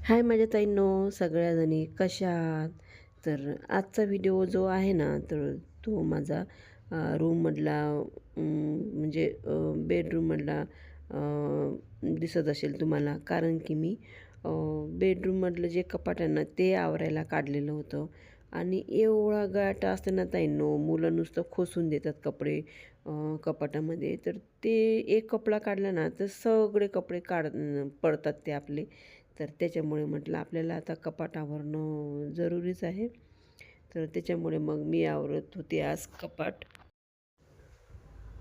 हाय माझ्या ताईंनो, सगळ्याजणी कशा आहात? तर आजचा व्हिडिओ जो आहे ना, तर तो माझा रूममधला म्हणजे बेडरूममधला दिसत असेल तुम्हाला. कारण की मी बेडरूममधलं जे कपाट आहे ना, ते आवरायला काढलेलं होतं आणि एवढा गाठ असते ना ताईंनो, मुलं नुसतं खोसून देतात कपडे कपाटामध्ये. तर ते एक कपडा काढला ना, तर सगळे कपडे पडतात ते आपले. तर त्याच्यामुळे म्हटलं आपल्याला आता कपाट आवरणं जरुरीच आहे. तर त्याच्यामुळे मग मी आवरत होते आज कपाट.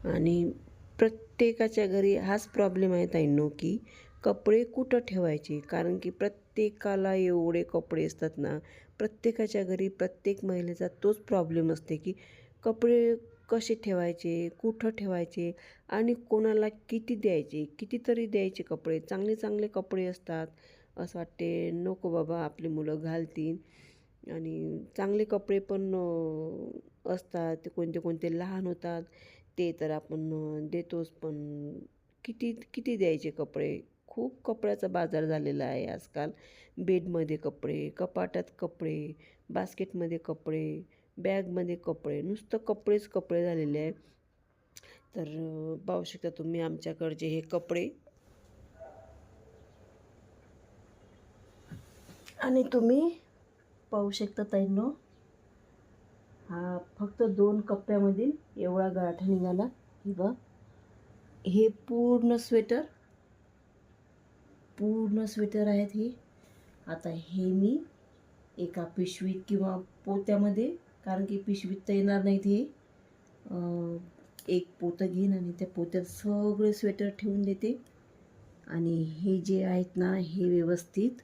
आणि प्रत्येकाच्या घरी हाच प्रॉब्लेम आहे ताईंनो, की कपडे कुठं ठेवायचे? कारण की प्रत्येकाला एवढे कपडे असतात ना, प्रत्येकाच्या घरी प्रत्येक महिलेचा तोच प्रॉब्लेम असते, की कपडे कसे ठेवायचे, कुठं ठेवायचे आणि कोणाला किती द्यायचे? कितीतरी द्यायचे कपडे. चांगले चांगले कपडे असतात. असं वाटते नको बाबा आपली मुलं घालतील. आणि चांगले कपडे पण असतात. ते कोणते कोणते लहान होतात. ते तर आपण देतोच, पण किती किती द्यायचे कपडे. खूप कपड्याचा बाजार झालेला आहे आजकाल. बेडमध्ये कपडे, कपाटात कपडे, बास्केटमध्ये कपडे, बॅगमध्ये कपडे, नुसतं कपडेच कपडे झालेले आहे. तर पाहू शकता तुम्ही आमच्याकडचे हे कपडे. आणि तुम्ही पाहू शकता ताईंनो, हा फक्त 2 कप्प्यामधील एवढा गाठा निघाला. हे बघ, हे पूर्ण स्वेटर आहेत हे. आता हे मी एका पिशवीत किंवा पोत्यामध्ये, कारण की पिशवीत तर येणार नाहीत हे, एक पोतं घेईन आणि त्या पोत्यात सगळे स्वेटर ठेवून देते. आणि हे जे आहेत ना, हे व्यवस्थित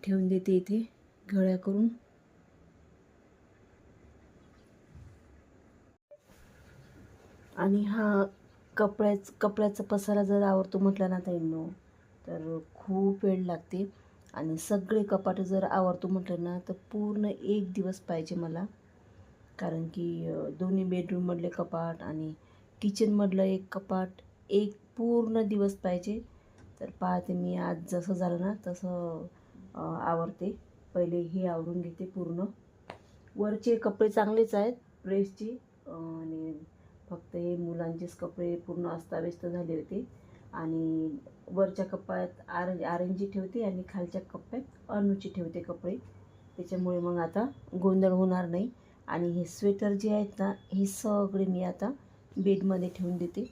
ठेवून देते इथे घड्या करून. आणि हा कपड्याचा पसारा जर आवरतो म्हटलं ना ताईंनो, तर खूप वेळ लागते. आणि सगळे कपाटं जर आवरतो म्हटलं ना, तर पूर्ण एक दिवस पाहिजे मला. कारण की दोन्ही बेडरूममधले कपाट आणि किचनमधलं एक कपाट, एक पूर्ण दिवस पाहिजे. तर पाहते मी आज जसं झालं ना तसं आवरते. पहिले हे आवरून घेते पूर्ण. वरचे कपडे चांगलेच आहेत प्रेसचे, आणि फक्त हे मुलांचेच कपडे पूर्ण अस्ताव्यस्त झाले होते. आणि वरच्या कप्प्यात आरंजी ठेवते आणि खालच्या कप्प्यात अनुची ठेवते कपडे. त्याच्यामुळे मग आता गोंधळ होणार नाही. आणि हे स्वेटर जे आहेत ना, हे सगळे मी आता बेडमध्ये ठेवून देते.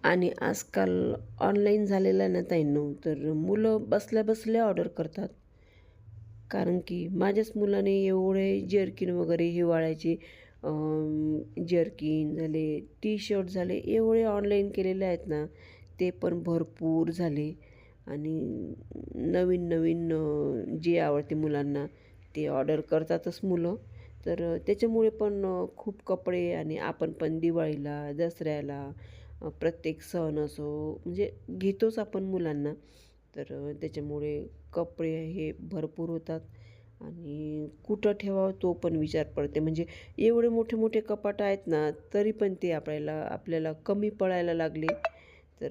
आणि आजकाल ऑनलाईन झालेलं आहे ना ताईंनो, तर मुलं बसल्या बसल्या ऑर्डर करतात. कारण की माझ्याच मुलाने एवढे जर्किन वगैरे हिवाळ्याचे जर्किन झाले, टी शर्ट झाले, एवढे ऑनलाईन केलेले आहेत ना, ते पण भरपूर झाले. आणि नवीन नवीन जे आवडते मुलांना ते ऑर्डर करतातच मुलं. तर त्याच्यामुळे पण खूप कपडे. आणि आपण पण दिवाळीला, दसऱ्याला, प्रत्येक सण असो म्हणजे घेतोच आपण मुलांना. तर त्याच्यामुळे कपडे हे भरपूर होतात. आणि कुठं ठेवावं तो पण विचार पडते. म्हणजे एवढे मोठे मोठे कपाट आहेत ना, तरी पण ते आपल्याला कमी पडायला लागले. तर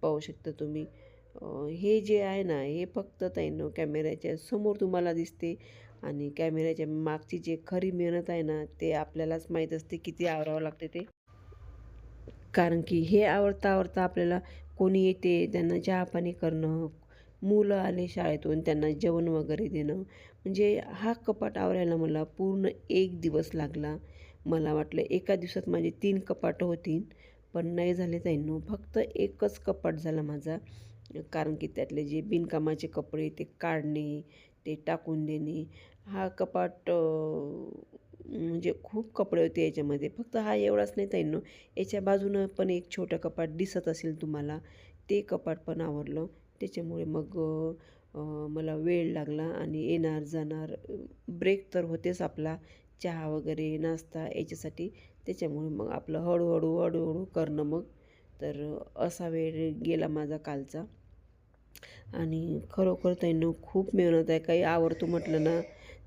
पाहू शकता तुम्ही. हे जे आहे ना, हे फक्त ताईंनो कॅमेऱ्याच्या समोर तुम्हाला दिसते. आणि कॅमेऱ्याच्या मागची जे खरी मेहनत आहे ना, ते आपल्यालाच माहीत असते किती आवरावं लागते ते. कारण की हे आवरता आवरता आपल्याला कोणी येते, त्यांना चहा-पाणी करणं, मुलं आले शाळेतून त्यांना जेवण वगैरे देणं, म्हणजे हा कपाट आवरायला मला पूर्ण एक दिवस लागला. मला वाटलं एका दिवसात माझे 3 कपाटं होतील, पण नाही झाले ताईंनो. फक्त एकच कपाट झाला माझा. कारण की त्यातले जे बिनकामाचे कपडे ते काढणे, ते टाकून देणे. हा कपाट म्हणजे खूप कपडे होते याच्यामध्ये. फक्त हा एवढाच नाही ताईंनो, याच्या बाजूनं पण एक छोटं कपाट दिसत असेल तुम्हाला, ते कपाट पण आवरलं. त्याच्यामुळे मग मला वेळ लागला. आणि येणार जाणार ब्रेक तर होतेच आपला, चहा वगैरे नाश्ता याच्यासाठी. त्याच्यामुळे मग आपलं हळूहळू हळूहळू करणं मग. तर असा वेळ गेला माझा कालचा. आणि खरोखर त्यांना खूप मेहनत आहे. काही आवडतो म्हटलं ना,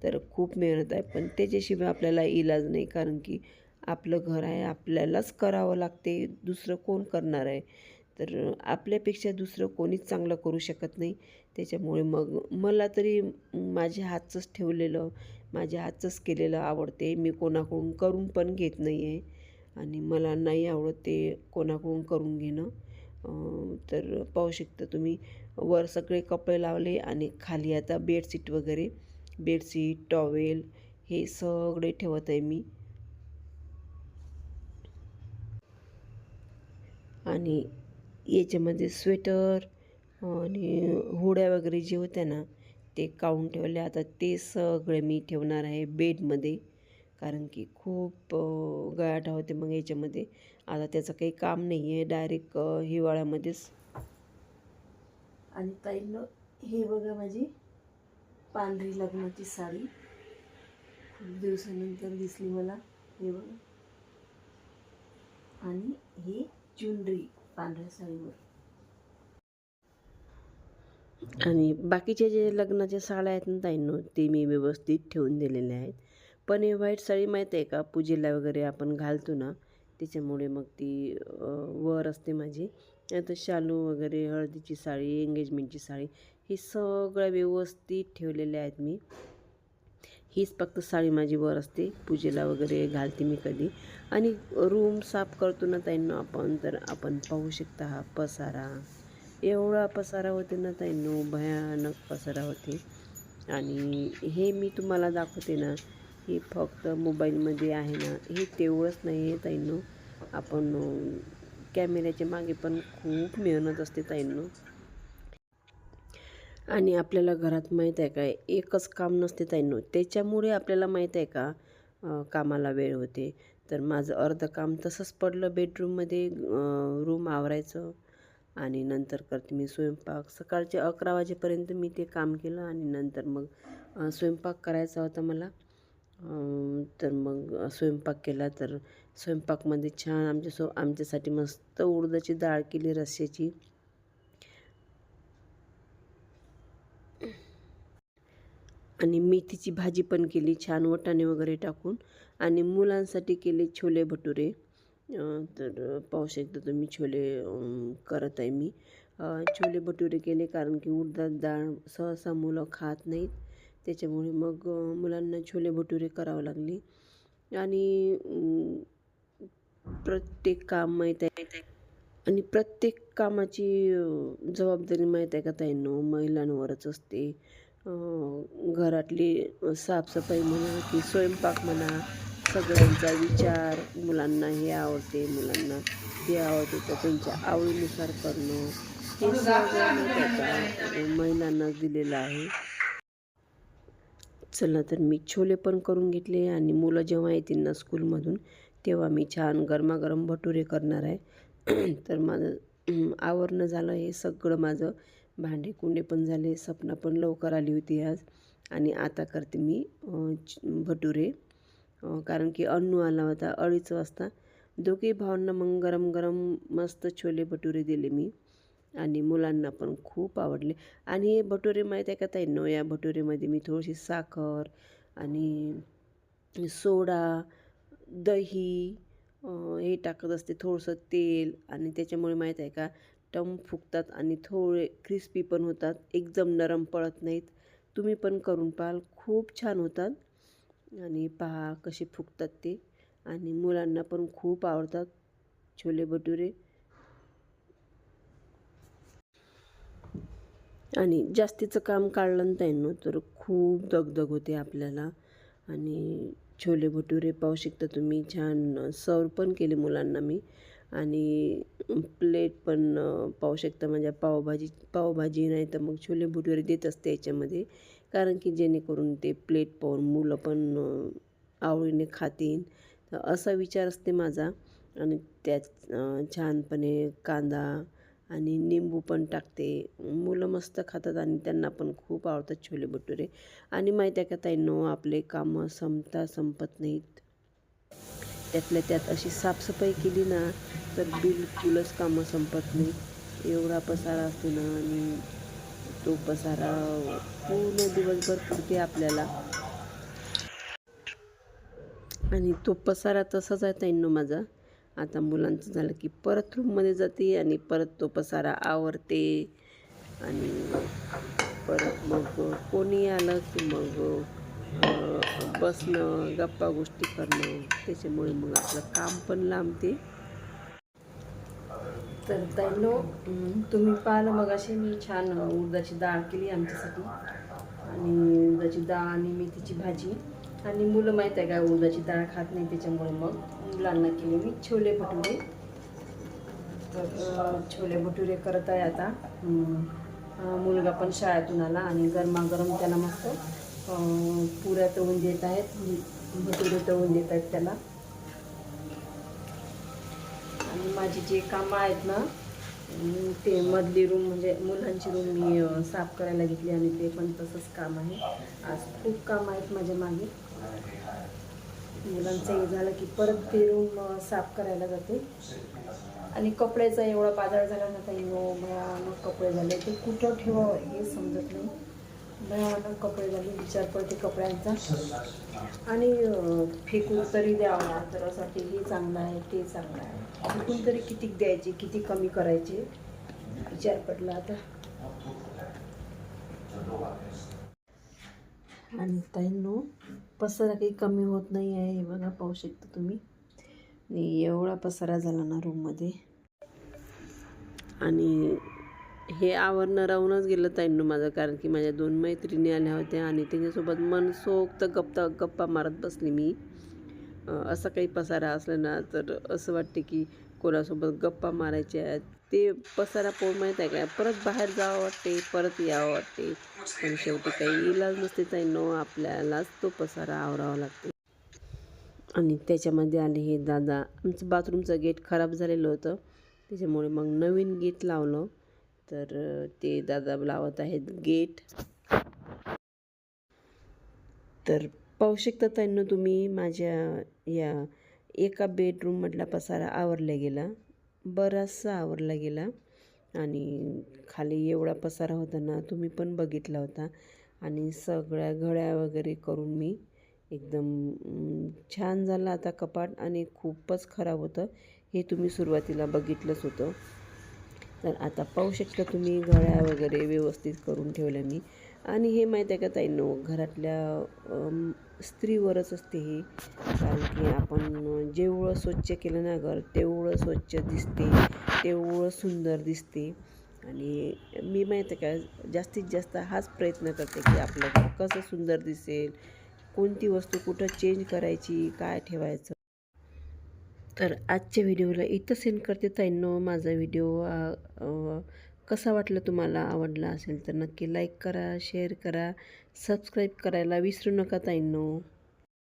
तर खूप मेहनत आहे. पण त्याच्याशिवाय आपल्याला इलाज नाही. कारण की आपलं घर आहे, आपल्यालाच करावं लागते, दुसरं कोण करणार आहे. तर आपल्यापेक्षा दुसरं कोणीच चांगलं करू शकत नाही. त्याच्यामुळे मग मला तरी माझ्या हातचंच ठेवलेलं, माझ्या हातचंच केलेलं आवडते. मी कोणाकडून करून पण घेत नाही आहे आणि मला नाही आवडत ते कोणाकडून करून घेणं. तर पाहू शकता तुम्ही, वर सगळे कपडे लावले आणि खाली आता बेडशीट वगैरे, बेडशीट, टॉवेल हे सगळे ठेवत आहे मी. आणि याच्यामध्ये स्वेटर आणि हुड्या वगैरे जे होत्या ना ते काढून ठेवले. आता ते सगळे मी ठेवणार आहे बेडमध्ये, कारण की खूप गयाठा होते मग याच्यामध्ये. आता त्याचं काही काम नाही आहे, डायरेक्ट हिवाळ्यामध्येच. आणि ताईंनो, हे बघा माझी पांढरी लग्नाची साडी, खूप दिवसानंतर दिसली मला. हे बघा, आणि ही चुनरी पांढऱ्या साडीवर. आणि बाकीचे जे लग्नाच्या साड्या आहेत ना ताईंनो, ते मी व्यवस्थित ठेवून दिलेले आहेत. पण हे व्हाईट साडी माहीत आहे का, पूजेला वगैरे आपण घालतो ना, त्याच्यामुळे मग ती वर असते माझी. आता शालू वगैरे, हळदीची साडी, एंगेजमेंटची साडी, हे सगळं व्यवस्थित ठेवलेले आहेत मी. हीच फक्त साडी माझी वर असते, पूजेला वगैरे घालते मी कधी. आणि रूम साफ करतो ना ताईंनो आपण, तर आपण पाहू शकता हा पसारा, एवढा पसारा होते ना ताईंनो, भयानक पसारा होते. आणि हे मी तुम्हाला दाखवते ना, हे फक्त मोबाईलमध्ये आहे ना, हे तेवढंच नाही आहे ताईंनो. आपण कॅमेऱ्याच्या मागे पण खूप मेहनत असते ताईंनो. आणि आपल्याला घरात माहीत आहे काय, एकच काम नसते ताईंनो, त्याच्यामुळे आपल्याला माहीत आहे का कामाला वेळ होते. तर माझं अर्धं काम तसंच पडलं बेडरूममध्ये, रूम आवरायचं आणि नंतर करते मी स्वयंपाक. सकाळचे 11 वाजेपर्यंत मी ते काम केलं आणि नंतर मग स्वयंपाक करायचा होता मला. तर मग स्वयंपाक केला. तर स्वयंपाकमध्ये छान आमच्यासाठी मस्त उडदाची डाळ केली रस्स्याची. आणि मेथीची भाजी पण केली छान वाटाणे वगैरे टाकून. आणि मुलांसाठी केले छोले भटुरे. तर पाहू शकता तुम्ही, छोले करत आहे मी. छोले भटुरे केले कारण की उडदाची डाळ सहसा मुलं खात नाहीत, त्याच्यामुळे मग मुलांना छोले भटुरे करावं लागले. आणि प्रत्येक काम माहीत आहे, आणि प्रत्येक कामाची जबाबदारी माहीत आहे का ताईंनो, महिलांवरच असते. घरातली साफसफाई म्हणा की स्वयंपाक म्हणा, सगळ्यांचा विचार, मुलांना हे आवडते, मुलांना ते आवडते, तर त्यांच्या आवडीनुसार करणं, हे सगळं माहीत आहे का महिलांनाच दिलेलं आहे. चला, तर मी छोले पण करून घेतले आणि मुलं जेव्हा येतील ना स्कूलमधून, तेव्हा मी छान गरमागरम भटुरे करणार आहे. तर माझं आवरणं झालं, हे सगळं माझं भांडे कुंडे पण झाले. सपना पण लवकर आली होती आज. आणि आता करते मी भटुरे, कारण की अन्नू आला होता 2:30 वाजता. दोघे भावांना मग गरम गरम मस्त छोले भटुरे दिले मी आणि मुलांना पण खूप आवडले. आणि हे भटुरे माहीत आहे का ताईंनो, या भटुरेमध्ये मी थोडीशी साखर आणि सोडा, दही हे टाकत असते, थोडंसं तेल. आणि त्याच्यामुळे माहीत आहे का, टम फुगतात आणि थोडे क्रिस्पी पण होतात, एकदम नरम पडत नाहीत. तुम्ही पण करून पाहाल, खूप छान होतात. आणि पहा कसे फुगतात ते. आणि मुलांना पण खूप आवडतात छोले भटुरे. आणि जास्तीचं काम काढलं ना तर खूप दगदग होते आपल्याला. आणि छोले भटुरे पाहू शकता तुम्ही, छान सर्व पण केले मुलांना मी. आणि प्लेट पण पाहू शकता, म्हणजे पावभाजी नाही तर मग छोले भटुरे देत असते याच्यामध्ये, कारण की जेणेकरून ते प्लेट पाहून मुलं पण आवडीने खातील, तर असा विचार असते माझा. आणि त्यात छानपणे कांदा आणि निंबू पण टाकते. मुलं मस्त खातात आणि त्यांना पण खूप आवडतात छोले भटुरे. आणि माहीत आहे का ताईंनो, आपले कामं संपत नाहीत. त्यातल्या त्यात अशी साफसफाई केली ना तर बिलकुलच कामं संपत नाही. एवढा पसारा असतो ना, आणि तो पसारा पूर्ण दिवसभर पुरते आपल्याला. आणि तो पसारा तसाच आहे ताईंनो माझा. आता मुलांचं झालं की परत रूममध्ये जाते आणि परत तो पसारा आवरते आणि परत मग कोणी आलं की मग बसणं, गप्पा गोष्टी करणं, त्याच्यामुळे मग आपलं काम पण लांबते. तर ताईंनो, तुम्ही पाहिलं मग अशी मी छान उडदाची डाळ केली आमच्यासाठी आणि उडदाची डाळ आणि मेथीची भाजी. आणि मुलं माहीत आहे का उडदाची डाळ खात नाही, त्याच्यामुळे मग मुलांना केले मी छोले भटुरे. तर छोले भटुरे करत आहे आता. मुलगा पण शाळेतून आला आणि गरमागरम त्याला मस्त पुऱ्या तळून देत आहेत, भटुरे तळून देत आहेत त्याला. आणि माझी जे कामं आहेत ना, ते मधली रूम म्हणजे मुलांची रूम मी साफ करायला घेतली आणि ते पण तसंच काम आहे. आज खूप काम आहेत माझ्या मागे. मुलांचं हे झालं की परत ते रूम साफ करायला जाते. आणि कपड्याचा एवढा बाजार झाला ना ताई, भयानक कपडे झाले, ते कुठं ठेवावं हे समजत नाही. भयानक कपडे झाले, विचार पडते कपड्यांचा. आणि फेकून तरी द्यावा तर असं वाटते हे चांगलं आहे ते चांगलं आहे, फेकून तरी किती द्यायचे, किती कमी करायचे, विचार पडला आता. आणि ताईंनो, पसारा काही कमी होत नाही आहे, हे बघा पाहू शकता तुम्ही. आणि एवढा पसारा झाला ना रूममध्ये. आणि हे आवरणं राहूनच गेलं ताईंनो माझं, कारण की माझ्या 2 मैत्रिणी आल्या होत्या आणि त्यांच्यासोबत मनसोक्त गप्पा मारत बसली मी. असा काही पसारा असला ना तर असं वाटते की कोणासोबत गप्पा मारायच्या आहेत. ते पसारा पाहून माहीत आहे का परत बाहेर जावं वाटते, परत यावं वाटते, पण शेवटी काही इलाज नसते ताईंनो, आपल्यालाच तो पसारा आवरावा लागते. आणि त्याच्यामध्ये आले हे दादा. आमचं बाथरूमचं गेट खराब झालेलं होतं, त्याच्यामुळे मग नवीन गेट लावलं. तर ते दादा लावत आहेत गेट. तर पाहू शकता ताईंनो तुम्ही, माझ्या या एका बेडरूममधला पसारा आवरला गेला, बराचसा आवरला गेला. आणि खाली एवढा पसारा होता ना, तुम्ही पण बघितला होता. आणि सगळ्या घड्या वगैरे करून मी एकदम छान झालं आता कपाट. आणि खूपच खराब होतं, हे तुम्ही सुरुवातीला बघितलंच होतं. तर आता पाहू शकता तुम्ही, घड्या वगैरे व्यवस्थित करून ठेवल्या मी. आणि हे माहीत आहे का ताईंनो, घरातल्या स्त्रीवरच असते हे, कारण की आपण जेवढं स्वच्छ केलं ना घर, तेवढं स्वच्छ दिसते, तेवढं सुंदर दिसते. आणि मी माहीत आहे का जास्तीत जास्त हाच प्रयत्न करते की आपलं घर कसं सुंदर दिसेल, कोणती वस्तू कुठं चेंज करायची, काय ठेवायचं. तर आजच्या व्हिडिओला इथं सेंड करते ताईंनो. माझा व्हिडिओ कसा वाटला तुम्हाला, आवडला असेल तर नक्की लाईक करा, शेअर करा, सबस्क्राईब करायला विसरू नका ताईंनो.